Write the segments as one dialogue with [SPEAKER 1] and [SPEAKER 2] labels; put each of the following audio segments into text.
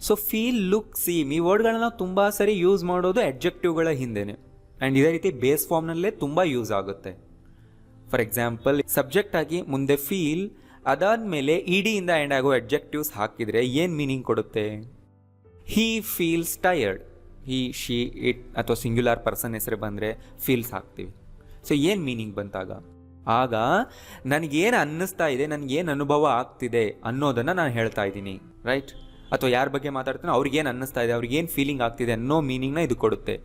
[SPEAKER 1] So feel, look, seem ಈ ವರ್ಡ್ಗಳನ್ನ ನಾವು ತುಂಬ ಸರಿ ಯೂಸ್ ಮಾಡೋದು ಅಡ್ಜೆಕ್ಟಿವ್ಗಳ ಹಿಂದೆನೆ. ಆ್ಯಂಡ್ ಇದೇ ರೀತಿ ಬೇಸ್ ಫಾರ್ಮ್ನಲ್ಲೇ ತುಂಬ ಯೂಸ್ ಆಗುತ್ತೆ. ಫಾರ್ ಎಕ್ಸಾಂಪಲ್, ಸಬ್ಜೆಕ್ಟ್ ಆಗಿ ಮುಂದೆ ಫೀಲ್, ಅದಾದಮೇಲೆ ಇಡಿಯಿಂದ ಎಂಡ್ ಆಗೋ ಅಡ್ಜೆಕ್ಟಿವ್ಸ್ ಹಾಕಿದರೆ ಏನು ಮೀನಿಂಗ್ ಕೊಡುತ್ತೆ? He feels tired. He, she, it ಅಥವಾ ಸಿಂಗ್ಯುಲರ್ ಪರ್ಸನ್ ಹೆಸರು ಬಂದರೆ ಫೀಲ್ಸ್ ಹಾಕ್ತೀವಿ. ಸೊ ಏನು ಮೀನಿಂಗ್ ಬಂತಾಗ? ಆಗ ನನಗೇನು ಅನ್ನಿಸ್ತಾ ಇದೆ, ನನಗೇನು ಅನುಭವ ಆಗ್ತಿದೆ ಅನ್ನೋದನ್ನು ನಾನು ಹೇಳ್ತಾ ಇದ್ದೀನಿ, ರೈಟ್? ಅಥವಾ ಯಾರ ಬಗ್ಗೆ ಮಾತಾಡ್ತಾನೋ ಅವ್ರಿಗೇನು ಅನ್ನಿಸ್ತಾ ಇದೆ, ಅವ್ರಿಗೇನು ಫೀಲಿಂಗ್ ಆಗ್ತಿದೆ ಅನ್ನೋ ಮೀನಿಂಗ್ನ ಇದು ಕೊಡುತ್ತೆ.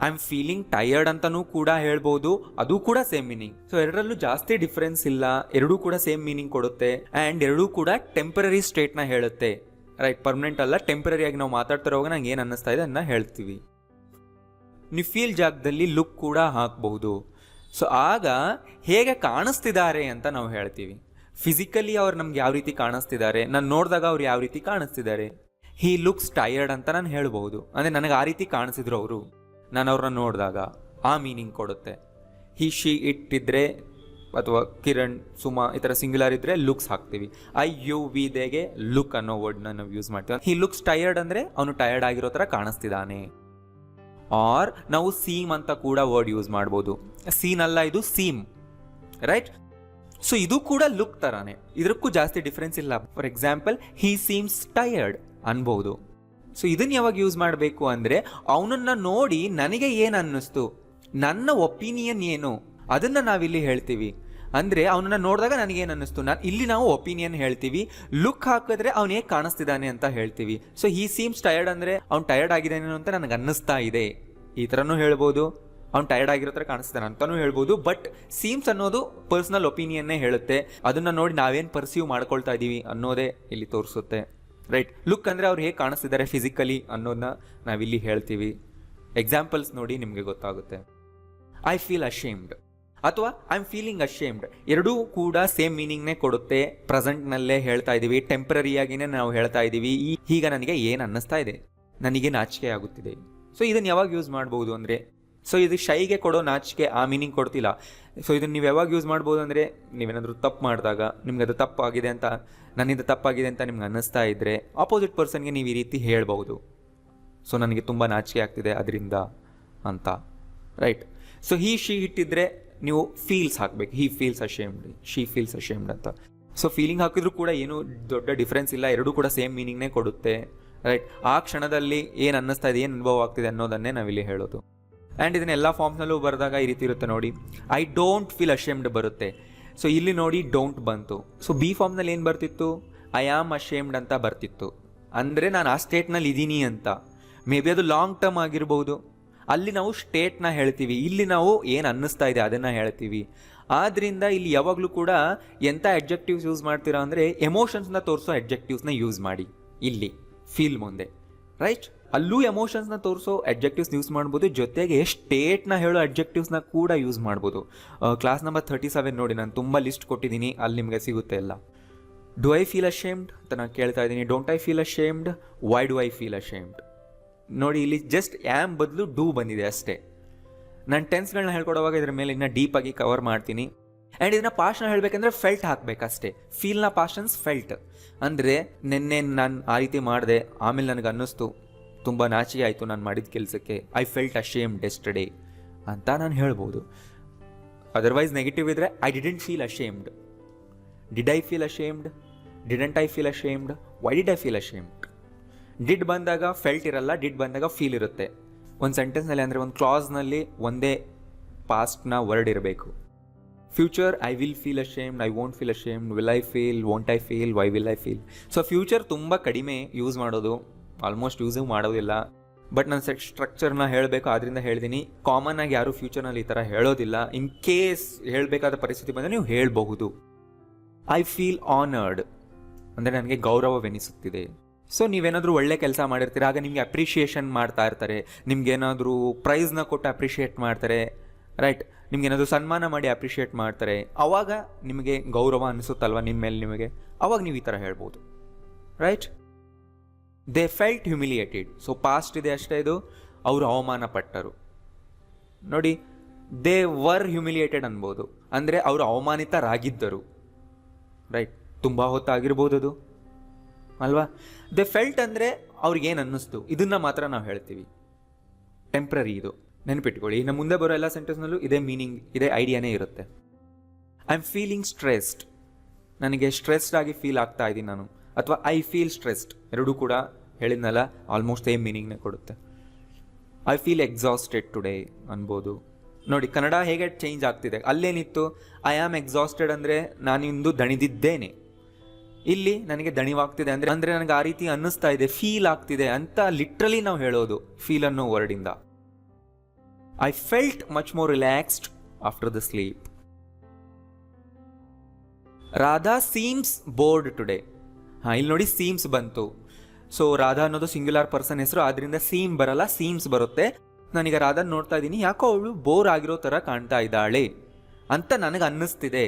[SPEAKER 1] ಐ ಆಮ್ ಫೀಲಿಂಗ್ ಟಯರ್ಡ್ ಅಂತಲೂ ಕೂಡ ಹೇಳ್ಬೋದು, ಅದು ಕೂಡ ಸೇಮ್ ಮೀನಿಂಗ್. ಸೊ ಎರಡರಲ್ಲೂ ಜಾಸ್ತಿ ಡಿಫ್ರೆನ್ಸ್ ಇಲ್ಲ, ಎರಡೂ ಕೂಡ ಸೇಮ್ ಮೀನಿಂಗ್ ಕೊಡುತ್ತೆ. ಆ್ಯಂಡ್ ಎರಡೂ ಕೂಡ ಟೆಂಪರರಿ ಸ್ಟೇಟ್ನ ಹೇಳುತ್ತೆ, ರೈಟ್? ಪರ್ಮನೆಂಟ್ ಅಲ್ಲ, ಟೆಂಪರರಿ ಆಗಿ ನಾವು ಮಾತಾಡ್ತಿರೋವಾಗ ನಂಗೆ ಏನು ಅನ್ನಿಸ್ತಾ ಇದೆ ಅದನ್ನ ಹೇಳ್ತೀವಿ. ನೀವು ಫೀಲ್ ಜಾಗದಲ್ಲಿ ಲುಕ್ ಕೂಡ ಹಾಕಬಹುದು. ಸೊ ಆಗ ಹೇಗೆ ಕಾಣಿಸ್ತಿದ್ದಾರೆ ಅಂತ ನಾವು ಹೇಳ್ತೀವಿ. ಫಿಸಿಕಲಿ ಅವ್ರು ನಮ್ಗೆ ಯಾವ ರೀತಿ ಕಾಣಿಸ್ತಿದ್ದಾರೆ, ನಾನು ನೋಡಿದಾಗ ಅವ್ರು ಯಾವ ರೀತಿ ಕಾಣಿಸ್ತಿದ್ದಾರೆ. ಹಿ ಲುಕ್ಸ್ ಟಯರ್ಡ್ ಅಂತ ನಾನು ಹೇಳ್ಬಹುದು, ಅಂದರೆ ನನಗೆ ಆ ರೀತಿ ಕಾಣಿಸಿದ್ರು ಅವರು, ನಾನು ಅವ್ರನ್ನ ನೋಡಿದಾಗ, ಆ ಮೀನಿಂಗ್ ಕೊಡುತ್ತೆ. ಹಿ, ಶಿ, ಇಟ್ ಇದ್ದರೆ ಅಥವಾ ಕಿರಣ್, ಸುಮಾ ಈ ಥರ ಸಿಂಗ್ಯುಲರ್ ಇದ್ದರೆ ಲುಕ್ಸ್ ಹಾಕ್ತೀವಿ. ಐ, ಯು, ವಿ ದೇಗೆ ಲುಕ್ ಅನ್ನೋ ವರ್ಡ್ನ ನಾವು ಯೂಸ್ ಮಾಡ್ತೀವಿ. ಹಿ ಲುಕ್ಸ್ ಟಯರ್ಡ್ ಅಂದರೆ ಅವನು ಟಯರ್ಡ್ ಆಗಿರೋ ಥರ ಕಾಣಿಸ್ತಿದ್ದಾನೆ. ಆರ್ ನಾವು ಸೀಮ್ ಅಂತ ಕೂಡ ವರ್ಡ್ ಯೂಸ್ ಮಾಡ್ಬೋದು. ಸೀನ್ ಅಲ್ಲ, ಇದು ಸೀಮ್, ರೈಟ್? ಸೊ ಇದು ಕೂಡ ಲುಕ್ ಥರಾನೇ, ಇದಕ್ಕೂ ಜಾಸ್ತಿ ಡಿಫ್ರೆನ್ಸ್ ಇಲ್ಲ. For example, he seems tired ಅನ್ಬೋದು. ಸೊ ಇದನ್ನ ಯಾವಾಗ ಯೂಸ್ ಮಾಡಬೇಕು ಅಂದರೆ, ಅವನನ್ನ ನೋಡಿ ನನಗೆ ಏನು ಅನ್ನಿಸ್ತು, ನನ್ನ ಒಪಿನಿಯನ್ ಏನು ಅದನ್ನು ನಾವಿಲ್ಲಿ ಹೇಳ್ತೀವಿ. ಅಂದರೆ ಅವನನ್ನ ನೋಡಿದಾಗ ನನಗೇನು ಅನ್ನಿಸ್ತು, ಇಲ್ಲಿ ನಾವು ಒಪಿನಿಯನ್ ಹೇಳ್ತೀವಿ. ಲುಕ್ ಹಾಕಿದ್ರೆ ಅವ್ನು ಹೇಗೆ ಕಾಣಿಸ್ತಿದ್ದಾನೆ ಅಂತ ಹೇಳ್ತೀವಿ. ಸೊ ಹಿ ಸೀಮ್ಸ್ ಟಯರ್ಡ್ ಅಂದರೆ ಅವ್ನು ಟಯರ್ಡ್ ಆಗಿದ್ದಾನೇನೋ ಅಂತ ನನಗೆ ಅನ್ನಿಸ್ತಾ ಇದೆ, ಈ ಥರನೂ ಹೇಳ್ಬೋದು. ಅವ್ನು ಟಯರ್ಡ್ ಆಗಿರೋ ಥರ ಕಾಣಿಸ್ತಾನೆ ಅಂತಲೂ ಹೇಳ್ಬೋದು. ಬಟ್ ಸೀಮ್ಸ್ ಅನ್ನೋದು ಪರ್ಸ್ನಲ್ ಒಪಿನಿಯನ್ನೇ ಹೇಳುತ್ತೆ, ಅದನ್ನು ನೋಡಿ ನಾವೇನು ಪರ್ಸೀವ್ ಮಾಡ್ಕೊಳ್ತಾ ಇದ್ದೀವಿ ಅನ್ನೋದೇ ಇಲ್ಲಿ ತೋರಿಸುತ್ತೆ, ರೈಟ್? ಲುಕ್ ಅಂದರೆ ಅವ್ರು ಹೇಗೆ ಕಾಣಿಸ್ತಿದ್ದಾರೆ ಫಿಸಿಕಲಿ ಅನ್ನೋದನ್ನ ನಾವಿಲ್ಲಿ ಹೇಳ್ತೀವಿ. ಎಕ್ಸಾಂಪಲ್ಸ್ ನೋಡಿ ನಿಮಗೆ ಗೊತ್ತಾಗುತ್ತೆ. ಐ ಫೀಲ್ ಅಶೇಮ್ಡ್ ಅಥವಾ ಐ ಆಮ್ ಫೀಲಿಂಗ್ ಅಶೇಮ್ಡ್, ಎರಡೂ ಕೂಡ ಸೇಮ್ ಮೀನಿಂಗ್ನೇ ಕೊಡುತ್ತೆ. ಪ್ರೆಸೆಂಟ್ನಲ್ಲೇ ಹೇಳ್ತಾ ಇದ್ದೀವಿ, ಟೆಂಪ್ರರಿಯಾಗಿನೇ ನಾವು ಹೇಳ್ತಾ ಇದ್ದೀವಿ. ಈಗ ನನಗೆ ಏನು ಅನ್ನಿಸ್ತಾ ಇದೆ, ನನಗೆ ನಾಚಿಕೆ ಆಗುತ್ತಿದೆ. ಸೊ ಇದನ್ನು ಯಾವಾಗ ಯೂಸ್ ಮಾಡ್ಬೋದು ಅಂದರೆ, ಸೊ ಇದು ಶೈಗೆ ಕೊಡೋ ನಾಚಿಕೆ ಆ ಮೀನಿಂಗ್ ಕೊಡ್ತಿಲ್ಲ. ಸೊ ಇದನ್ನು ನೀವು ಯಾವಾಗ ಯೂಸ್ ಮಾಡ್ಬೋದು ಅಂದರೆ, ನೀವೇನಾದರೂ ತಪ್ಪು ಮಾಡಿದಾಗ ನಿಮ್ಗೆ ಅದು ತಪ್ಪಾಗಿದೆ ಅಂತ, ನನ್ನಿಂದ ತಪ್ಪಾಗಿದೆ ಅಂತ ನಿಮ್ಗೆ ಅನ್ನಿಸ್ತಾ ಇದ್ದರೆ ಆಪೋಸಿಟ್ ಪರ್ಸನ್ಗೆ ನೀವು ಈ ರೀತಿ ಹೇಳ್ಬೋದು. ಸೊ ನನಗೆ ತುಂಬ ನಾಚಿಕೆ ಆಗ್ತಿದೆ ಅದರಿಂದ ಅಂತ, ರೈಟ್? ಸೊ ಹಿ, ಶಿ, ಇಟ್ಟಿದ್ರೆ ನೀವು ಫೀಲ್ಸ್ ಹಾಕಬೇಕು. He feels ashamed, she feels ashamed ಅಂತ. ಸೊ ಫೀಲಿಂಗ್ ಹಾಕಿದ್ರೂ ಕೂಡ ಏನು ದೊಡ್ಡ ಡಿಫ್ರೆನ್ಸ್ ಇಲ್ಲ, ಎರಡೂ ಕೂಡ ಸೇಮ್ ಮೀನಿಂಗ್ನೇ ಕೊಡುತ್ತೆ, ರೈಟ್? ಆ ಕ್ಷಣದಲ್ಲಿ ಏನು ಅನ್ನಿಸ್ತಾ ಇದೆ, ಏನು ಅನುಭವ ಆಗ್ತಿದೆ ಅನ್ನೋದನ್ನೇ ನಾವಿಲ್ಲಿ ಹೇಳೋದು. ಆ್ಯಂಡ್ ಇದನ್ನ ಎಲ್ಲ ಫಾರ್ಮ್ಸ್ನಲ್ಲೂ ಬರೆದಾಗ ಈ ರೀತಿ ಇರುತ್ತೆ ನೋಡಿ. ಐ ಡೋಂಟ್ ಫೀಲ್ ಅಶೇಮ್ಡ್ ಬರುತ್ತೆ. ಸೊ ಇಲ್ಲಿ ನೋಡಿ ಡೋಂಟ್ ಬಂತು. ಸೊ ಬಿ ಫಾರ್ಮ್ನಲ್ಲಿ ಏನು ಬರ್ತಿತ್ತು? ಐ ಆಮ್ ಅಶೇಮ್ಡ್ ಅಂತ ಬರ್ತಿತ್ತು. ಅಂದರೆ ನಾನು ಆ ಸ್ಟೇಟ್ನಲ್ಲಿ ಇದ್ದೀನಿ ಅಂತ. ಮೇ ಬಿ ಅದು ಲಾಂಗ್ ಟರ್ಮ್ ಆಗಿರ್ಬೋದು, ಅಲ್ಲಿ ನಾವು ಸ್ಟೇಟ್ನ ಹೇಳ್ತೀವಿ, ಇಲ್ಲಿ ನಾವು ಏನು ಅನ್ನಿಸ್ತಾ ಇದೆ ಅದನ್ನು ಹೇಳ್ತೀವಿ. ಆದ್ದರಿಂದ ಇಲ್ಲಿ ಯಾವಾಗಲೂ ಕೂಡ ಎಂಥ ಅಡ್ಜೆಕ್ಟಿವ್ಸ್ ಯೂಸ್ ಮಾಡ್ತೀರಾ ಅಂದರೆ, ಎಮೋಷನ್ಸ್ನ ತೋರಿಸೋ ಅಡ್ಜೆಕ್ಟಿವ್ಸ್ನ ಯೂಸ್ ಮಾಡಿ ಇಲ್ಲಿ ಫೀಲ್ ಮುಂದೆ, ರೈಟ್? ಅಲ್ಲೂ ಎಮೋಷನ್ಸ್ನ ತೋರಿಸೋ ಅಡ್ಜೆಕ್ಟಿವ್ಸ್ ಯೂಸ್ ಮಾಡ್ಬೋದು, ಜೊತೆಗೆ ಸ್ಟೇಟ್ನ ಹೇಳೋ ಅಡ್ಜೆಕ್ಟಿವ್ಸ್ನ ಕೂಡ ಯೂಸ್ ಮಾಡ್ಬೋದು. ಕ್ಲಾಸ್ ನಂಬರ್ 37 ನೋಡಿ, ನಾನು ತುಂಬ ಲಿಸ್ಟ್ ಕೊಟ್ಟಿದ್ದೀನಿ, ಅಲ್ಲಿ ನಿಮಗೆ ಸಿಗುತ್ತೆ ಎಲ್ಲ. ಡು ಐ ಫೀಲ್ ಅಶೇಮ್ಡ್ ಅಂತ ನಾನು ಕೇಳ್ತಾ ಇದ್ದೀನಿ. Don't I feel ashamed, why do I feel ashamed? ನೋಡಿ, ಇಲ್ಲಿ ಜಸ್ಟ್ ಆ್ಯಮ್ ಬದಲು ಡೂ ಬಂದಿದೆ ಅಷ್ಟೇ. ನಾನು ಟೆನ್ಸ್ಗಳನ್ನ ಹೇಳ್ಕೊಡುವಾಗ ಇದ್ರ ಮೇಲೆ ಇನ್ನೂ ಡೀಪಾಗಿ ಕವರ್ ಮಾಡ್ತೀನಿ. ಆ್ಯಂಡ್ ಇದನ್ನ ಪಾಸ್ಟ್ನ ಹೇಳಬೇಕಂದ್ರೆ ಫೆಲ್ಟ್ ಹಾಕಬೇಕಷ್ಟೇ. ಫೀಲ್ನ past tenses felt. ಅಂದರೆ ನಿನ್ನೆ ನಾನು ಆ ರೀತಿ ಮಾಡಿದೆ, ಆಮೇಲೆ ನನಗೆ ಅನ್ನಿಸ್ತು, ತುಂಬ ನಾಚಿಕೆ ಆಯಿತು ನಾನು ಮಾಡಿದ ಕೆಲಸಕ್ಕೆ, ಐ ಫೆಲ್ಟ್ ಅಶೇಮ್ಡ್ ಯೆಸ್ಟರ್ಡೇ ಅಂತ ನಾನು ಹೇಳ್ಬೋದು. ಅದರ್ವೈಸ್ ನೆಗೆಟಿವ್ ಇದ್ದರೆ I didn't feel ashamed. Did I feel ashamed, didn't I feel ashamed, why did I feel ashamed? Did ಬಂದಾಗ ಫೆಲ್ಟ್ ಇರಲ್ಲ, ಡಿಡ್ ಬಂದಾಗ ಫೀಲ್ ಇರುತ್ತೆ. ಒಂದು ಸೆಂಟೆನ್ಸ್ನಲ್ಲಿ ಅಂದರೆ ಒಂದು ಕ್ಲಾಸ್ನಲ್ಲಿ ಒಂದೇ ಪಾಸ್ಟ್ನ ವರ್ಡ್ ಇರಬೇಕು. Future I will feel ashamed, I won't feel ashamed, will I feel, won't I feel, why will I feel. So future ತುಂಬ ಕಡಿಮೆ ಯೂಸ್ ಮಾಡೋದು, ಆಲ್ಮೋಸ್ಟ್ ಯೂಸೂ ಮಾಡೋದಿಲ್ಲ. ಬಟ್ ನಾನು ಸ್ಟ್ರಕ್ಚರ್ನ ಹೇಳಬೇಕು, ಆದ್ದರಿಂದ ಹೇಳ್ತೀನಿ. ಕಾಮನ್ ಆಗಿ ಯಾರು ಫ್ಯೂಚರ್ನಲ್ಲಿ ಈ ಥರ ಹೇಳೋದಿಲ್ಲ. ಇನ್ ಕೇಸ್ ಹೇಳಬೇಕಾದ ಪರಿಸ್ಥಿತಿ ಬಂದರೆ ನೀವು ಹೇಳಬಹುದು. ಐ ಫೀಲ್ ಆನರ್ಡ್ ಅಂದರೆ ನನಗೆ ಗೌರವವೆನಿಸುತ್ತಿದೆ. ಸೊ ನೀವೇನಾದರೂ ಒಳ್ಳೆ ಕೆಲಸ ಮಾಡಿರ್ತೀರ, ಆಗ ನಿಮಗೆ ಅಪ್ರಿಷಿಯೇಷನ್ ಮಾಡ್ತಾ ಇರ್ತಾರೆ, ನಿಮ್ಗೇನಾದರೂ ಪ್ರೈಸ್ನ ಕೊಟ್ಟು ಅಪ್ರಿಷಿಯೇಟ್ ಮಾಡ್ತಾರೆ, ರೈಟ್? ನಿಮ್ಗೇನಾದರೂ ಸನ್ಮಾನ ಮಾಡಿ ಅಪ್ರಿಷಿಯೇಟ್ ಮಾಡ್ತಾರೆ, ಆವಾಗ ನಿಮಗೆ ಗೌರವ ಅನಿಸುತ್ತಲ್ವ ನಿಮ್ಮ ಮೇಲೆ ನಿಮಗೆ, ಆವಾಗ ನೀವು ಈ ಥರ ಹೇಳ್ಬೋದು, right? They felt humiliated. So past ಇದೆ ಅಷ್ಟೇ, ಇದು ಅವರು ಅವಮಾನ ಪಟ್ಟರು. ನೋಡಿ, ದೇ ವರ್ ಹ್ಯುಮಿಲಿಯೇಟೆಡ್ ಅನ್ಬೋದು, ಅಂದರೆ ಅವರು ಅವಮಾನಿತರಾಗಿದ್ದರು, ರೈಟ್? ತುಂಬ ಹೊತ್ತಾಗಿರ್ಬೋದು ಅದು, ಅಲ್ವಾ? ದೆ ಫೆಲ್ಟ್ ಅಂದರೆ ಅವ್ರಿಗೇನು ಅನ್ನಿಸ್ತು ಇದನ್ನು ಮಾತ್ರ ನಾವು ಹೇಳ್ತೀವಿ. ಟೆಂಪ್ರರಿ ಇದು, ನೆನಪಿಟ್ಕೊಳ್ಳಿ. ಇನ್ನು ಮುಂದೆ ಬರೋ ಎಲ್ಲ ಸೆಂಟೆನ್ಸ್ನಲ್ಲೂ ಇದೇ ಮೀನಿಂಗ್, ಇದೇ ಐಡಿಯಾನೇ ಇರುತ್ತೆ. ಐ ಆಮ್ ಫೀಲಿಂಗ್ ಸ್ಟ್ರೆಸ್ಡ್, ನನಗೆ ಸ್ಟ್ರೆಸ್ಡ್ ಆಗಿ ಫೀಲ್ ಆಗ್ತಾ ಇದ್ದೀನಿ ನಾನು, ಅಥವಾ ಐ ಫೀಲ್ ಸ್ಟ್ರೆಸ್ಡ್, ಎರಡೂ ಕೂಡ ಹೇಳಿದ್ನಲ್ಲ ಆಲ್ಮೋಸ್ಟ್ ಸೇಮ್ ಮೀನಿಂಗ್ನೇ ಕೊಡುತ್ತೆ. ಐ ಫೀಲ್ ಎಕ್ಸಾಸ್ಟೆಡ್ ಟುಡೇ ಅನ್ಬೋದು. ನೋಡಿ ಕನ್ನಡ ಹೇಗೆ ಚೇಂಜ್ ಆಗ್ತಿದೆ. ಅಲ್ಲೇನಿತ್ತು ಐ ಆಮ್ ಎಕ್ಸಾಸ್ಟೆಡ್ ಅಂದರೆ ನಾನಿಂದು ದಣಿದಿದ್ದೇನೆ, ಇಲ್ಲಿ ನನಗೆ ದಣಿವಾಗ್ತಿದೆ ಅಂದರೆ ನನಗೆ ಆ ರೀತಿ ಅನ್ನಿಸ್ತಾ ಇದೆ, ಫೀಲ್ ಆಗ್ತಿದೆ ಅಂತ ಲಿಟ್ರಲಿ ನಾವು ಹೇಳೋದು ಫೀಲ್ ಅನ್ನೋ ವರ್ಡಿಂದ. I felt much more relaxed after the sleep. Radha seems bored today. ಇಲ್ಲಿ ನೋಡಿ ಸೀಮ್ಸ್ ಬಂತು. ಸೊ ರಾಧಾ ಅನ್ನೋದು ಸಿಂಗ್ಯುಲರ್ ಪರ್ಸನ್ ಹೆಸರು, ಆದ್ರಿಂದ ಸೀಮ್ ಬರಲ್ಲ, ಸೀಮ್ಸ್ ಬರುತ್ತೆ. ನಾನೀಗ ರಾಧಾ ನೋಡ್ತಾ ಇದ್ದೀನಿ, ಯಾಕೋ ಅವಳು ಬೋರ್ ಆಗಿರೋ ಥರ ಕಾಣ್ತಾ ಇದ್ದಾಳೆ ಅಂತ ನನಗೆ ಅನ್ನಿಸ್ತಿದೆ.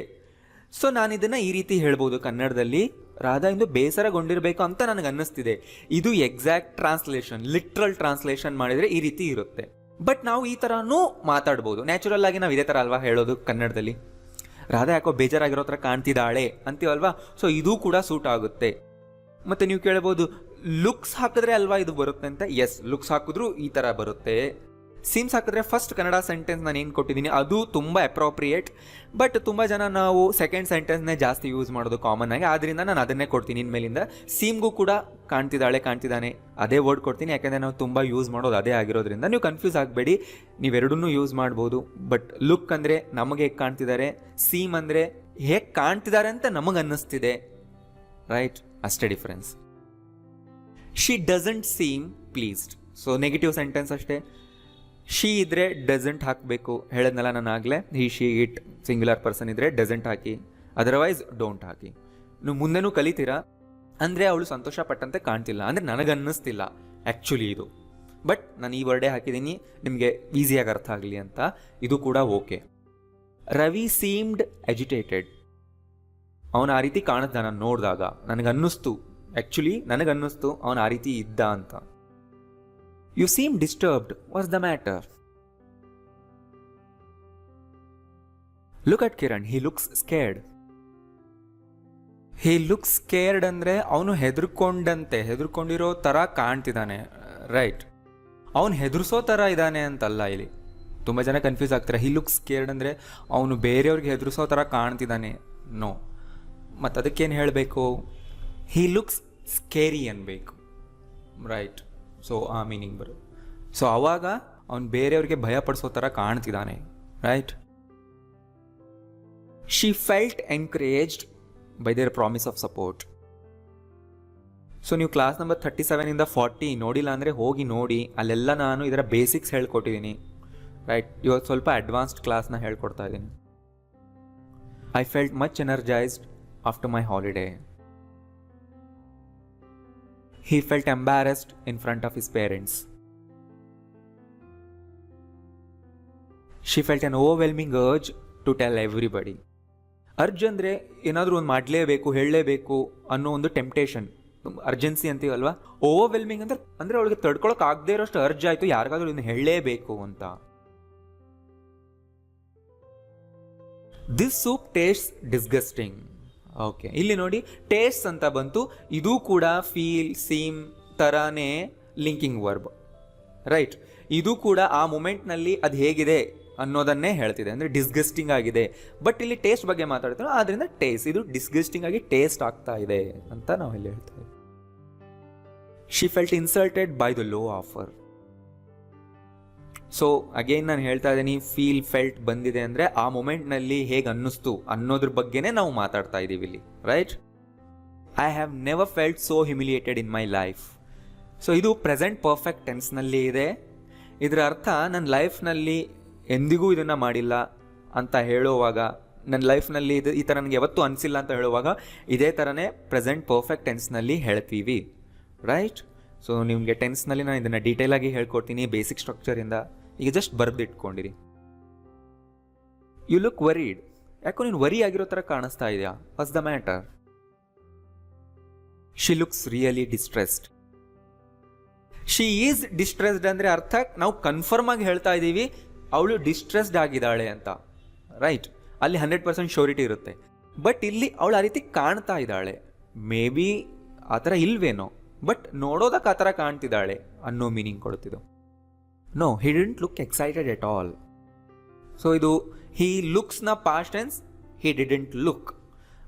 [SPEAKER 1] ಸೊ ನಾನಿದನ್ನು ಈ ರೀತಿ ಹೇಳ್ಬೋದು ಕನ್ನಡದಲ್ಲಿ, ರಾಧಾ ಇಂದು ಬೇಸರಗೊಂಡಿರಬೇಕು ಅಂತ ನನಗೆ ಅನ್ನಿಸ್ತಿದೆ. ಇದು ಎಕ್ಸಾಕ್ಟ್ ಟ್ರಾನ್ಸ್ಲೇಷನ್, ಲಿಟ್ರಲ್ ಟ್ರಾನ್ಸ್ಲೇಷನ್ ಮಾಡಿದರೆ ಈ ರೀತಿ ಇರುತ್ತೆ. ಬಟ್ ನಾವು ಈ ಥರನೂ ಮಾತಾಡ್ಬೋದು. ನ್ಯಾಚುರಲ್ ಆಗಿ ನಾವು ಇದೇ ಥರ ಅಲ್ವಾ ಹೇಳೋದು ಕನ್ನಡದಲ್ಲಿ, ರಾಧಾ ಯಾಕೋ ಬೇಜಾರಾಗಿರೋ ಥರ ಕಾಣ್ತಿದ್ದಾಳೆ ಅಂತೀವಲ್ವಾ. ಸೊ ಇದು ಕೂಡ ಸೂಟ್ ಆಗುತ್ತೆ. ಮತ್ತು ನೀವು ಕೇಳ್ಬೋದು ಲುಕ್ಸ್ ಹಾಕಿದ್ರೆ ಅಲ್ವಾ ಇದು ಬರುತ್ತೆ ಅಂತ. ಎಸ್, ಲುಕ್ಸ್ ಹಾಕಿದ್ರೂ ಈ ಥರ ಬರುತ್ತೆ. ಸೀಮ್ಸ್ ಹಾಕಿದ್ರೆ ಫಸ್ಟ್ ಕನ್ನಡ ಸೆಂಟೆನ್ಸ್ ನಾನು ಏನು ಕೊಟ್ಟಿದ್ದೀನಿ ಅದು ತುಂಬ ಅಪ್ರೋಪ್ರಿಯೇಟ್. ಬಟ್ ತುಂಬ ಜನ ನಾವು ಸೆಕೆಂಡ್ ಸೆಂಟೆನ್ಸ್ನೇ ಜಾಸ್ತಿ ಯೂಸ್ ಮಾಡೋದು ಕಾಮನ್ ಆಗಿ, ಆದ್ದರಿಂದ ನಾನು ಅದನ್ನೇ ಕೊಡ್ತೀನಿ ಇನ್ಮೇಲಿಂದ. ಸೀಮ್ಗೂ ಕೂಡ ಕಾಣ್ತಿದ್ದಾಳೆ, ಕಾಣ್ತಿದ್ದಾನೆ ಅದೇ ವರ್ಡ್ ಕೊಡ್ತೀನಿ, ಯಾಕೆಂದರೆ ನಾವು ತುಂಬ ಯೂಸ್ ಮಾಡೋದು ಅದೇ ಆಗಿರೋದ್ರಿಂದ ನೀವು ಕನ್ಫ್ಯೂಸ್ ಆಗಬೇಡಿ, ನೀವೆರಡನ್ನೂ ಯೂಸ್ ಮಾಡ್ಬೋದು. ಬಟ್ ಲುಕ್ ಅಂದರೆ ನಮಗೆ ಹೇಗೆ ಕಾಣ್ತಿದ್ದಾರೆ, ಸೀಮ್ ಅಂದರೆ ಹೇಗೆ ಕಾಣ್ತಿದ್ದಾರೆ ಅಂತ ನಮಗೆ ಅನ್ನಿಸ್ತಿದೆ, ರೈಟ್? ಅಷ್ಟೇ difference. She doesn't seem pleased. So negative sentence ಅಷ್ಟೇ. ಶಿ ಇದ್ರೆ ಡಸಂಟ್ ಹಾಕಬೇಕು, ಹೇಳಿದ್ನಲ್ಲ ನಾನು ಆಗಲೇ. He, she, it singular person ಇದ್ರೆ ಡಸಂಟ್ ಹಾಕಿ, ಅದರ್ವೈಸ್ ಡೋಂಟ್ ಹಾಕಿ. ನೀವು ಮುಂದೆನೂ ಕಲಿತೀರಾ. ಅಂದರೆ ಅವಳು ಸಂತೋಷ ಪಟ್ಟಂತೆ ಕಾಣ್ತಿಲ್ಲ ಅಂದರೆ ನನಗನ್ನಿಸ್ತಿಲ್ಲ ಆ್ಯಕ್ಚುಲಿ ಇದು, ಬಟ್ ನಾನು ಈ ವರ್ಡೇ ಹಾಕಿದ್ದೀನಿ ನಿಮಗೆ ಈಸಿಯಾಗಿ ಅರ್ಥ ಆಗಲಿ ಅಂತ. ಇದು ಕೂಡ ಓಕೆ. ರವಿ ಸೀಮ್ಡ್ ಎಜಿಟೇಟೆಡ್. ಅವನು ಆ ರೀತಿ ಕಾಣಿಸ್ದ, ನಾನು ನೋಡಿದಾಗ ನನಗನ್ನಿಸ್ತು, ಆ್ಯಕ್ಚುಲಿ ನನಗನ್ನಿಸ್ತು ಅವನು ಆ ರೀತಿ ಇದ್ದ ಅಂತ. You seem disturbed, what's the matter? Look at Kiran, he looks scared. He looks scared ಅಂದರೆ ಅವನು ಹೆದರ್ಕೊಂಡಿರೋ ಥರ ಕಾಣ್ತಿದ್ದಾನೆ, ರೈಟ್? ಅವನು ಹೆದರ್ಸೋ ಥರ ಇದ್ದಾನೆ ಅಂತಲ್ಲ. ಇಲ್ಲಿ ತುಂಬ ಜನ ಕನ್ಫ್ಯೂಸ್ ಆಗ್ತಾರೆ. ಹಿ ಲುಕ್ಸ್ ಸ್ಕೇರ್ಡ್ ಅಂದರೆ ಅವನು ಬೇರೆಯವ್ರಿಗೆ ಹೆದರ್ಸೋ ಥರ ಕಾಣ್ತಿದ್ದಾನೆ, ನೋ. ಮತ್ತು ಅದಕ್ಕೇನು ಹೇಳಬೇಕು? ಹಿ ಲುಕ್ಸ್ ಸ್ಕೇರಿ ಅನ್ಬೇಕು, ರೈಟ್? ಸೊ ಆ ಮೀನಿಂಗ್ ಬರುತ್ತೆ. ಸೊ ಆವಾಗ ಅವನು ಬೇರೆಯವ್ರಿಗೆ ಭಯ ಪಡಿಸೋ ಥರ ಕಾಣ್ತಿದ್ದಾನೆ, right? She felt encouraged by their promise of support. So ನೀವು ಕ್ಲಾಸ್ ನಂಬರ್ 37 40 ನೋಡಿಲ್ಲ ಅಂದರೆ ಹೋಗಿ ನೋಡಿ, ಅಲ್ಲೆಲ್ಲ ನಾನು ಇದರ ಬೇಸಿಕ್ಸ್ ಹೇಳ್ಕೊಟ್ಟಿದ್ದೀನಿ, ರೈಟ್? ಇವತ್ತು ಸ್ವಲ್ಪ ಅಡ್ವಾನ್ಸ್ಡ್ ಕ್ಲಾಸ್ನ ಹೇಳ್ಕೊಡ್ತಾ ಇದ್ದೀನಿ. I felt much energised after my holiday. He felt embarrassed in front of his parents. She felt an overwhelming urge to tell everybody. Urge ಅಂದರೆ ಏನಾದರೂ ಒಂದು ಮಾಡಲೇಬೇಕು, ಹೇಳಲೇಬೇಕು ಅನ್ನೋ ಒಂದು ಟೆಂಪ್ಟೇಷನ್, ಅರ್ಜೆನ್ಸಿ ಅಂತೀವಲ್ವಾ. ಓವರ್ವೆಲ್ಮಿಂಗ್ ಅಂದರೆ ಅವಳಿಗೆ ತಡ್ಕೊಳಕ್ಕೆ ಆಗದೆ ಇರೋಷ್ಟು ಅರ್ಜ್ ಆಯಿತು, ಯಾರಿಗಾದ್ರೂ ಇದನ್ನು ಹೇಳಲೇಬೇಕು ಅಂತ. This soup tastes disgusting. Okay, ಇಲ್ಲಿ ನೋಡಿ ಟೇಸ್ಟ್ ಅಂತ ಬಂತು. ಇದು ಕೂಡ ಫೀಲ್, ಸೀಮ್ ಥರನೇ ಲಿಂಕಿಂಗ್ ವರ್ಬ್, ರೈಟ್? ಇದು ಕೂಡ ಆ ಮೂಮೆಂಟ್ನಲ್ಲಿ ಅದು ಹೇಗಿದೆ ಅನ್ನೋದನ್ನೇ ಹೇಳ್ತಿದೆ, ಅಂದರೆ ಡಿಸ್ಗಸ್ಟಿಂಗ್ ಆಗಿದೆ. ಬಟ್ ಇಲ್ಲಿ ಟೇಸ್ಟ್ ಬಗ್ಗೆ ಮಾತಾಡ್ತೀವಿ, ಆದ್ದರಿಂದ ಟೇಸ್ಟ್, ಇದು ಡಿಸ್ಗಸ್ಟಿಂಗ್ ಆಗಿ ಟೇಸ್ಟ್ ಆಗ್ತಾ ಇದೆ ಅಂತ ನಾವು ಇಲ್ಲಿ ಹೇಳ್ತೇವೆ. She felt insulted by the low offer. So again ನಾನು ಹೇಳ್ತಾ ಇದ್ದೀನಿ, ಫೀಲ್ ಫೆಲ್ಟ್ ಬಂದಿದೆ ಅಂದರೆ ಆ ಮೊಮೆಂಟ್ನಲ್ಲಿ ಹೇಗೆ ಅನ್ನಿಸ್ತು ಅನ್ನೋದ್ರ ಬಗ್ಗೆನೇ ನಾವು ಮಾತಾಡ್ತಾ ಇದ್ದೀವಿ ಇಲ್ಲಿ, right? I have never felt so humiliated in my life. So ಇದು ಪ್ರೆಸೆಂಟ್ ಪರ್ಫೆಕ್ಟ್ ಟೆನ್ಸ್ನಲ್ಲಿ ಇದೆ. ಇದರ ಅರ್ಥ ನನ್ನ ಲೈಫ್ನಲ್ಲಿ ಎಂದಿಗೂ ಇದನ್ನು ಮಾಡಿಲ್ಲ ಅಂತ ಹೇಳುವಾಗ, ನನ್ನ ಲೈಫ್ನಲ್ಲಿ ಈ ಥರ ನನಗೆ ಯಾವತ್ತೂ ಅನಿಸಿಲ್ಲ ಅಂತ ಹೇಳುವಾಗ ಇದೇ ಥರನೇ ಪ್ರೆಸೆಂಟ್ ಪರ್ಫೆಕ್ಟ್ ಟೆನ್ಸ್ನಲ್ಲಿ ಹೇಳ್ತೀವಿ, ರೈಟ್? ಸೊ ನಿಮಗೆ ಟೆನ್ಸ್ನಲ್ಲಿ ನಾನು ಇದನ್ನು ಡೀಟೇಲಾಗಿ ಹೇಳ್ಕೊಡ್ತೀನಿ ಬೇಸಿಕ್ ಸ್ಟ್ರಕ್ಚರಿಂದ. ಈಗ ಜಸ್ಟ್ ಬರೆದಿಟ್ಕೊಂಡಿರಿ. You look worried. ಯಾಕೋ ನೀನು ವರಿ ಆಗಿರೋ ಥರ ಕಾಣಿಸ್ತಾ ಇದೆಯಾ? What's the matter? She looks really distressed. She is distressed ಅಂದರೆ ಅರ್ಥ ನಾವು ಕನ್ಫರ್ಮ್ ಆಗಿ ಹೇಳ್ತಾ ಇದ್ದೀವಿ ಅವಳು ಡಿಸ್ಟ್ರೆಸ್ಡ್ ಆಗಿದ್ದಾಳೆ ಅಂತ, ರೈಟ್? ಅಲ್ಲಿ 100% ಶ್ಯೂರಿಟಿ ಇರುತ್ತೆ. ಬಟ್ ಇಲ್ಲಿ ಅವಳು ಆ ರೀತಿ ಕಾಣ್ತಾ ಇದ್ದಾಳೆ. ಮೇ ಬಿ ಆ ಥರ ಇಲ್ವೇನೋ, ಬಟ್ ನೋಡೋದಕ್ಕೆ ಆ ಥರ ಕಾಣ್ತಿದ್ದಾಳೆ ಅನ್ನೋ ಮೀನಿಂಗ್ ಕೊಡ್ತಿದ್ದು. No, he didn't look excited at all. So ಇದು ಹಿ ಲುಕ್ಸ್ನ past tense, he didn't look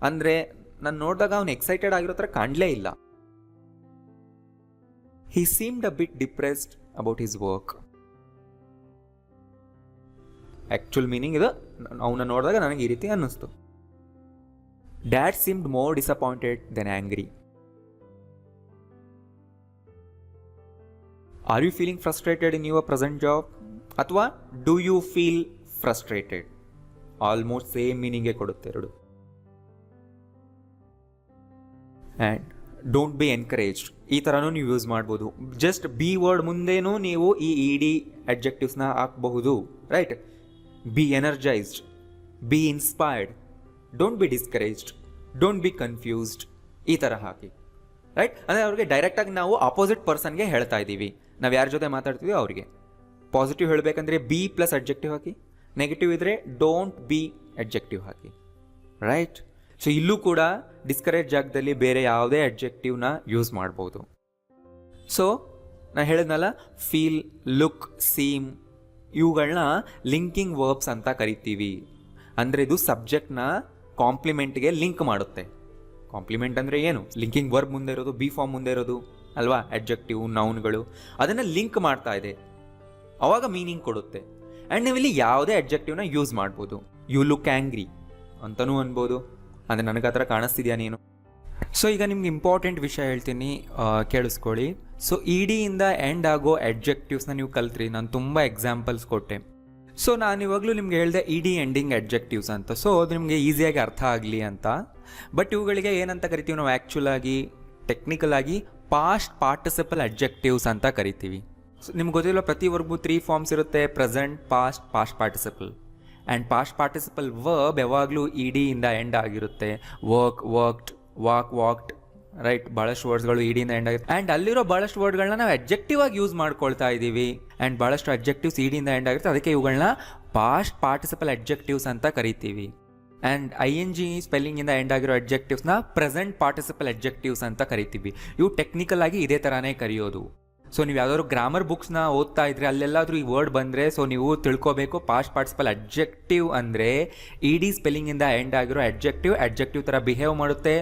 [SPEAKER 1] ಅಂದರೆ ನಾನು ನೋಡಿದಾಗ ಅವ್ನು ಎಕ್ಸೈಟೆಡ್ ಆಗಿರೋ ಥರ ಕಾಣಲೇ ಇಲ್ಲ. He seemed a bit depressed about his work. Actual meaning ಇದು, ಅವನ್ನ ನೋಡಿದಾಗ ನನಗೆ ಈ ರೀತಿ ಅನ್ನಿಸ್ತು. Dad seemed more disappointed than angry. Are you feeling frustrated in your present job ಅಥವಾ do you feel frustrated? Almost same ಮೀನಿಂಗೇ ಕೊಡುತ್ತೆ ಎರಡು. ಆ್ಯಂಡ್ ಡೋಂಟ್ ಬಿ ಎನ್ಕರೇಜ್ಡ್ ಈ ಥರನೂ ನೀವು ಯೂಸ್ ಮಾಡ್ಬೋದು. ಜಸ್ಟ್ ಬಿ ವರ್ಡ್ ಮುಂದೇನೂ ನೀವು ಈ ED ಅಡ್ಜೆಕ್ಟಿವ್ಸ್ನ ಹಾಕಬಹುದು, right? B energised, B inspired, don't be discouraged, don't be confused, ಈ ಥರ ಹಾಕಿ, ರೈಟ್? ಅಂದರೆ ಅವ್ರಿಗೆ ಡೈರೆಕ್ಟಾಗಿ ನಾವು ಆಪೋಸಿಟ್ ಪರ್ಸನ್ಗೆ ಹೇಳ್ತಾ ಇದ್ದೀವಿ. ನಾವು ಯಾರ ಜೊತೆ ಮಾತಾಡ್ತೀವಿ ಅವ್ರಿಗೆ. ಪಾಸಿಟಿವ್ ಹೇಳಬೇಕಂದ್ರೆ ಬಿ ಪ್ಲಸ್ ಅಡ್ಜೆಕ್ಟಿವ್ ಹಾಕಿ, ನೆಗೆಟಿವ್ ಇದ್ದರೆ don't be adjective hockey, right? So ಇಲ್ಲೂ ಕೂಡ ಡಿಸ್ಕರೇಜ್ ಜಾಗದಲ್ಲಿ ಬೇರೆ ಯಾವುದೇ ಅಡ್ಜೆಕ್ಟಿವ್ನ ಯೂಸ್ ಮಾಡ್ಬೋದು. ಸೊ ನಾನು ಹೇಳಿದ್ನಲ್ಲ, ಫೀಲ್, ಲುಕ್, ಸೀಮ್ ಇವುಗಳನ್ನ ಲಿಂಕಿಂಗ್ ವರ್ಬ್ಸ್ ಅಂತ ಕರಿತೀವಿ. ಅಂದರೆ ಇದು ಸಬ್ಜೆಕ್ಟ್ನ ಕಾಂಪ್ಲಿಮೆಂಟ್ಗೆ ಲಿಂಕ್ ಮಾಡುತ್ತೆ. ಕಾಂಪ್ಲಿಮೆಂಟ್ ಅಂದರೆ ಏನು? ಲಿಂಕಿಂಗ್ ವರ್ಬ್ ಮುಂದೆ ಇರೋದು, ಬಿ ಫಾರ್ಮ್ ಮುಂದೆ ಇರೋದು ಅಲ್ವಾ, ಅಡ್ಜೆಕ್ಟಿವ್, ನೌನ್ಗಳು, ಅದನ್ನು ಲಿಂಕ್ ಮಾಡ್ತಾ ಇದೆ, ಅವಾಗ ಮೀನಿಂಗ್ ಕೊಡುತ್ತೆ. ಆ್ಯಂಡ್ ನೀವಿಲ್ಲಿ ಯಾವುದೇ ಅಡ್ಜೆಕ್ಟಿವ್ನ ಯೂಸ್ ಮಾಡ್ಬೋದು. ಯು ಲುಕ್ ಆ್ಯಂಗ್ರಿ ಅಂತಲೂ ಅನ್ಬೋದು, ಅಂದರೆ ನನಗೆ ಆ ಥರ ಕಾಣಿಸ್ತಿದ್ಯಾ ನೀನು. ಸೊ ಈಗ ನಿಮ್ಗೆ ಇಂಪಾರ್ಟೆಂಟ್ ವಿಷಯ ಹೇಳ್ತೀನಿ, ಕೇಳಿಸ್ಕೊಳ್ಳಿ. ಸೊ ED ಇಂದ ಎಂಡ್ ಆಗೋ ಅಡ್ಜೆಕ್ಟಿವ್ಸ್ನ ನೀವು ಕಲ್ತ್ರಿ. ನಾನು ತುಂಬ ಎಕ್ಸಾಂಪಲ್ಸ್ ಕೊಟ್ಟೆ. ಸೊ ನಾನು ಇವಾಗಲೂ ನಿಮ್ಗೆ ಹೇಳಿದೆ ED ಎಂಡಿಂಗ್ ಅಡ್ಜೆಕ್ಟಿವ್ಸ್ ಅಂತ. ಸೊ ಅದು ನಿಮಗೆ ಈಸಿಯಾಗಿ ಅರ್ಥ ಆಗಲಿ ಅಂತ. ಬಟ್ ಇವುಗಳಿಗೆ ಏನಂತ ಕರಿತೀವಿ ನಾವು ಆ್ಯಕ್ಚುಲ್ ಆಗಿ, ಟೆಕ್ನಿಕಲ್ ಆಗಿ ಪಾಸ್ಟ್ ಪಾರ್ಟಿಸಿಪಲ್ ಅಡ್ಜೆಕ್ಟಿವ್ಸ್ ಅಂತ ಕರಿತೀವಿ. ಸೊ ನಿಮ್ಗೆ ಗೊತ್ತಿಲ್ಲ, ಪ್ರತಿ ವರ್ಗು 3 ಫಾರ್ಮ್ಸ್ ಇರುತ್ತೆ: present, past, past participle. And past participle verb ಯಾವಾಗಲೂ ED ಇಂದ ಎಂಡ್ ಆಗಿರುತ್ತೆ. Work, worked, walk, walked, right? ಭಾಳಷ್ಟು ವರ್ಡ್ಸ್ಗಳು ED ಇಂದ ಎಂಡ್ ಆಗುತ್ತೆ. ಆ್ಯಂಡ್ ಅಲ್ಲಿರೋ ಭಾಳಷ್ಟು ವರ್ಡ್ಗಳನ್ನ ನಾವು ಅಡ್ಜೆಕ್ಟಿವ್ ಆಗಿ ಯೂಸ್ ಮಾಡ್ಕೊಳ್ತಾ ಇದ್ದೀವಿ. ಆ್ಯಂಡ್ ಭಾಳಷ್ಟು ಅಡ್ಜೆಕ್ಟಿವ್ಸ್ ED ಇಂದ ಎಂಡ್ ಆಗುತ್ತೆ, ಅದಕ್ಕೆ ಇವುಗಳನ್ನ ಪಾಸ್ಟ್ ಪಾರ್ಟಿಸಿಪಲ್ ಅಡ್ಜೆಕ್ಟಿವ್ಸ್ ಅಂತ ಕರಿತೀವಿ. ಆ್ಯಂಡ್ ING ಸ್ಪೆಲ್ಲಿಂಗಿಂದ ಎಂಡ್ ಆಗಿರೋ ಅಡ್ಜೆಕ್ಟಿವ್ಸ್ನ ಪ್ರೆಸೆಂಟ್ ಪಾರ್ಟಿಸಿಪಲ್ ಅಡ್ಜೆಕ್ಟಿವ್ಸ್ ಅಂತ ಕರಿತೀವಿ. ಇವು ಟೆಕ್ನಿಕಲ್ ಆಗಿ ಇದೇ ಥರನೇ ಕರೆಯೋದು. ಸೊ ನೀವು ಯಾವ್ದಾದ್ರು ಗ್ರಾಮರ್ ಬುಕ್ಸ್ನ ಓದ್ತಾ ಇದ್ರೆ ಅಲ್ಲೆಲ್ಲಾದರೂ ಈ ವರ್ಡ್ ಬಂದರೆ ಸೊ ನೀವು ತಿಳ್ಕೊಬೇಕು, ಪಾಸ್ಟ್ ಪಾರ್ಟಿಸಿಪಲ್ ಅಡ್ಜೆಕ್ಟಿವ್ ಅಂದರೆ ED ಸ್ಪೆಲ್ಲಿಂಗಿಂದ ಎಂಡ್ ಆಗಿರೋ ಅಡ್ಜೆಕ್ಟಿವ್ ಥರ ಬಿಹೇವ್ ಮಾಡುತ್ತೆ.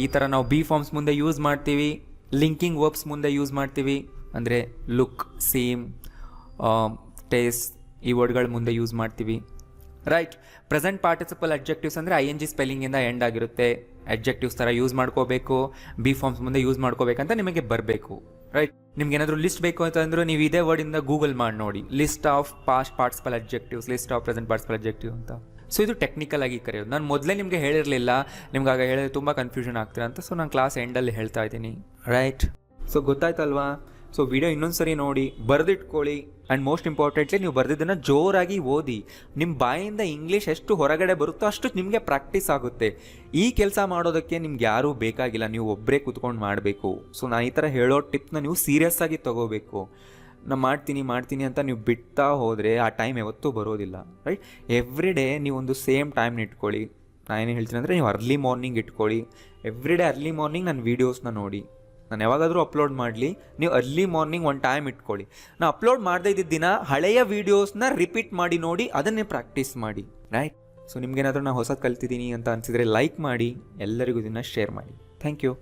[SPEAKER 1] ಈ ಥರ ನಾವು ಬಿ ಫಾರ್ಮ್ಸ್ ಮುಂದೆ ಯೂಸ್ ಮಾಡ್ತೀವಿ, ಲಿಂಕಿಂಗ್ ವರ್ಬ್ಸ್ ಮುಂದೆ ಯೂಸ್ ಮಾಡ್ತೀವಿ. ಅಂದರೆ ಲುಕ್, ಸೀಮ್, ಟೇಸ್ಟ್ ಈ ವರ್ಡ್ಗಳ ಮುಂದೆ ಯೂಸ್ ಮಾಡ್ತೀವಿ, ರೈಟ್? ಪ್ರೆಸೆಂಟ್ ಪಾರ್ಟಿಸಿಪಲ್ ಅಡ್ಜೆಕ್ಟಿವ್ಸ್ ಅಂದರೆ ING ಸ್ಪೆಲ್ಲಿಂಗಿಂದ ಎಂಡ್ ಆಗಿರುತ್ತೆ, ಅಡ್ಜೆಕ್ಟಿವ್ಸ್ ಥರ ಯೂಸ್ ಮಾಡ್ಕೋಬೇಕು, ಬಿ ಫಾರ್ಮ್ಸ್ ಮುಂದೆ ಯೂಸ್ ಮಾಡ್ಕೋಬೇಕಂತ ನಿಮಗೆ ಬರಬೇಕು, ರೈಟ್? ನಿಮ್ಗೆ ಏನಾದರೂ ಲಿಸ್ಟ್ ಬೇಕು ಅಂತಂದ್ರೆ ನೀವು ಇದೇ ವರ್ಡಿಂದ ಗೂಗಲ್ ಮಾಡಿ ನೋಡಿ, list of past participle adjectives, list of present participle adjective ಅಂತ. ಸೊ ಇದು ಟೆಕ್ನಿಕಲ್ ಆಗಿ ಕರೆಯೋದು. ನಾನು ಮೊದಲೇ ನಿಮಗೆ ಹೇಳಿರಲಿಲ್ಲ, ನಿಮ್ಗೆ ಆಗ ಹೇಳಿದ್ರೆ ತುಂಬ ಕನ್ಫ್ಯೂಷನ್ ಆಗ್ತೀರ ಅಂತ. ಸೊ ನಾನು ಕ್ಲಾಸ್ ಎಂಡಲ್ಲಿ ಹೇಳ್ತಾ ಇದ್ದೀನಿ, ರೈಟ್? ಸೊ ಗೊತ್ತಾಯ್ತಲ್ವಾ? ಸೊ ವಿಡಿಯೋ ಇನ್ನೊಂದ್ಸರಿ ನೋಡಿ, ಬರೆದಿಟ್ಕೊಳ್ಳಿ. ಆ್ಯಂಡ್ ಮೋಸ್ಟ್ ಇಂಪಾರ್ಟೆಂಟ್ಲಿ ನೀವು ಬರೆದಿದ್ದನ್ನು ಜೋರಾಗಿ ಓದಿ. ನಿಮ್ಮ ಬಾಯಿಂದ ಇಂಗ್ಲೀಷ್ ಎಷ್ಟು ಹೊರಗಡೆ ಬರುತ್ತೋ ಅಷ್ಟು ನಿಮಗೆ ಪ್ರಾಕ್ಟೀಸ್ ಆಗುತ್ತೆ. ಈ ಕೆಲಸ ಮಾಡೋದಕ್ಕೆ ನಿಮ್ಗೆ ಯಾರೂ ಬೇಕಾಗಿಲ್ಲ, ನೀವು ಒಬ್ಬರೇ ಕೂತ್ಕೊಂಡು ಮಾಡಬೇಕು. ಸೊ ನಾನು ಈ ಥರ ಹೇಳೋ ಟಿಪ್ನ ನೀವು ಸೀರಿಯಸ್ ಆಗಿ ತೊಗೋಬೇಕು. ನಾನು ಮಾಡ್ತೀನಿ ಅಂತ ನೀವು ಬಿಡ್ತಾ ಹೋದರೆ ಆ ಟೈಮ್ ಯಾವತ್ತೂ ಬರೋದಿಲ್ಲ, ರೈಟ್? ಎವ್ರಿ ಡೇ ನೀವೊಂದು ಸೇಮ್ ಟೈಮ್ನ ಇಟ್ಕೊಳ್ಳಿ. ನಾನು ಏನು ಹೇಳ್ತೀನಿ ಅಂದರೆ ನೀವು ಅರ್ಲಿ ಮಾರ್ನಿಂಗ್ ಇಟ್ಕೊಳ್ಳಿ. ಎವ್ರಿ ಡೇ ಅರ್ಲಿ ಮಾರ್ನಿಂಗ್ ನನ್ನ ವೀಡಿಯೋಸ್ನ ನೋಡಿ. ನಾನು ಯಾವಾಗಾದರೂ ಅಪ್ಲೋಡ್ ಮಾಡಲಿ, ನೀವು ಅರ್ಲಿ ಮಾರ್ನಿಂಗ್ ಒಂದು ಟೈಮ್ ಇಟ್ಕೊಳ್ಳಿ. ನಾನು ಅಪ್ಲೋಡ್ ಮಾಡದೇ ಇದ್ದಿದ್ದ ದಿನ ಹಳೆಯ ವೀಡಿಯೋಸ್ನ ರಿಪೀಟ್ ಮಾಡಿ ನೋಡಿ, ಅದನ್ನೇ ಪ್ರಾಕ್ಟೀಸ್ ಮಾಡಿ, ರೈಟ್? ಸೊ ನಿಮ್ಗೇನಾದರೂ ನಾನು ಹೊಸದು ಕಲ್ತಿದ್ದೀನಿ ಅಂತ ಅನಿಸಿದರೆ ಲೈಕ್ ಮಾಡಿ, ಎಲ್ಲರಿಗೂ ಇದನ್ನು ಶೇರ್ ಮಾಡಿ. Thank you.